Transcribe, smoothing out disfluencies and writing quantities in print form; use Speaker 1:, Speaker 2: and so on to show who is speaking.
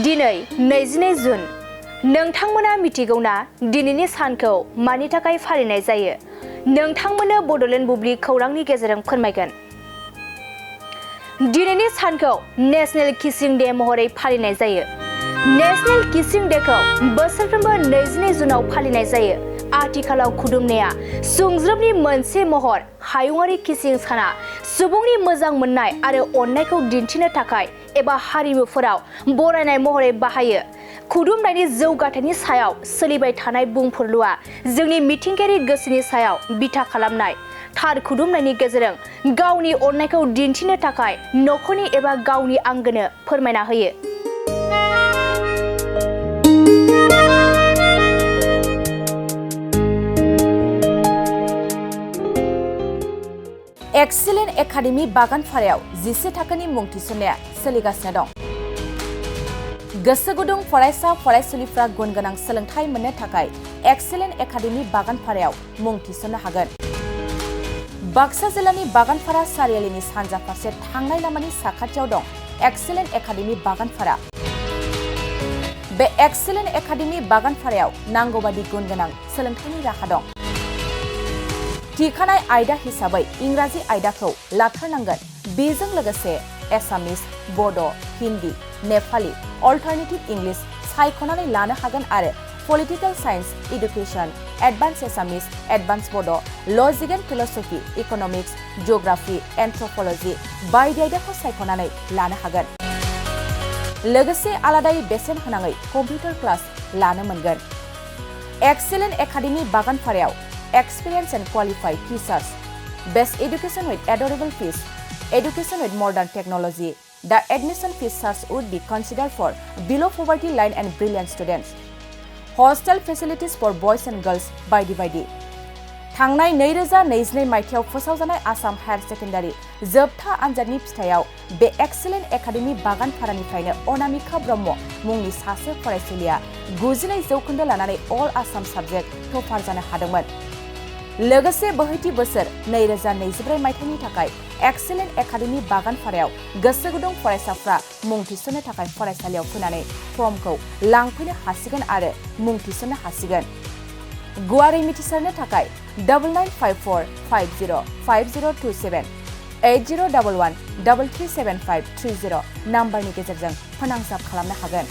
Speaker 1: दिनै 22 जुन नोंथांमोना मिथिगौना दिनैनि सानखौ मानि थाखाय फालिनाय जायो नोंथांमोननो बड'लेण्ड बुब्लि खौरांनि गेजेरजों फोरमायगोन। दिनैनि सानखौ नेशनेल किसिं डे महरै फालिनाय जायो। नेशनेल किसिं डेखौ बोसोरफ्रोमबो 22 जुनाव फालिनाय जायो। आथिखालाव खुदुमनाया सुंज्रोबनि मोनसे महर। हायुङारि किसिं साना सुबुंनि मोजां मोननाय आरो अननायखौ दिन्थिनो थाखाय एबा हारिमुफोराव बरायनाय महरै बाहायो। खुदुमनायनि जौगाथायनि सायाव सोलिबाय थानाय बुंफुरलुआ जोंनि मिथिंगायारि गोसोनि सायाव बिथा खालामनाय। थार खुदुमनायनि गेजेरजों गावनि अननायखौ दिन्थिनो थाखाय नखरनि एबा गावनि आंगोनो फोरमायना होयो। एक्सेलेन्ट एकाडेमि बागानपारायाव 11 थाखोनि मुं थिसननाया सोलिगासिनो दं। गोसो गुदुं फरायसा फरायसुलिफ्रा गुन गोनां सोलोंथाइ मोननो थाखाय एक्सेलेन्ट एकाडेमि बागानपारायाव मुं थिसननो हागोन। बाक्सा जिल्लानि बागानपारा सारियालिनि सानजा फारसे थांनाय लामानि साखाथियाव दं एक्सेलेन्ट एकाडेमि बागानपारा। बे एक्सेलेन्ट एकाडेमि बागानपारायाव नांगौबादि गुन गोनां सोलोंथाइनि राहा दं। थिखानाय आयदा हिसाबै इंराजि आयदाखौ लाथारनांगोन। बेजों लोगोसे एसामिस, बड', हिन्दी, नेपाली, अल्टारनेटिभ इंलिश सायख'नानै लानो हागोन आरो पलिटिकेल साइन्स, इडुकेसन, एडभान्स एसामिस, एडभान्स बड', लजिक एन्ड फिलसफी, इकनमिक्स, जिअग्राफी, एन्थ्रपलजि बायदि आयदाखौ सायख'नानै लानो हागोन। लोगोसे आलादायै बेसेन होनाङै कम्पिउटार क्लास लानो मोनगोन। एक्सेलेन्ट एकाडेमि बागानपारायाव experience and qualified teachers, best education with adorable fees, education with modern technology. The admission fees charge would be considered for below poverty line and brilliant students. Hostel facilities for boys and girls बायदि। थांनाय 2022 मायथाइयाव फोसावजानाय Assam higher secondary जोबथा आनजादनि फिथाइयाव बे excellent academy बागानपारानिफ्रायनो Anamika Brahma मुंनि सासे फरायसुलिया 92 जौखोन्दो लानानै अल आसाम साबजेक्ट टपार जानो हादोंमोन। लोगोसे बोहैथि बोसोर 2024 मायथाइनि थाखाय एक्सेलेन्ट एकाडेमि बागानपारायाव गोसो गुदुं फरायसाफ्रा मुं थिसननो थाखाय फरायसालियाव फैनानै फर्मखौ लांफैनो हासिगोन आरो मुं थिसननो हासिगोन। गुवारै मिथिसारनो थाखाय 9954505027 8011337530 नाम्बारनि गेजेरजों फोनांजाब खालामनो हागोन।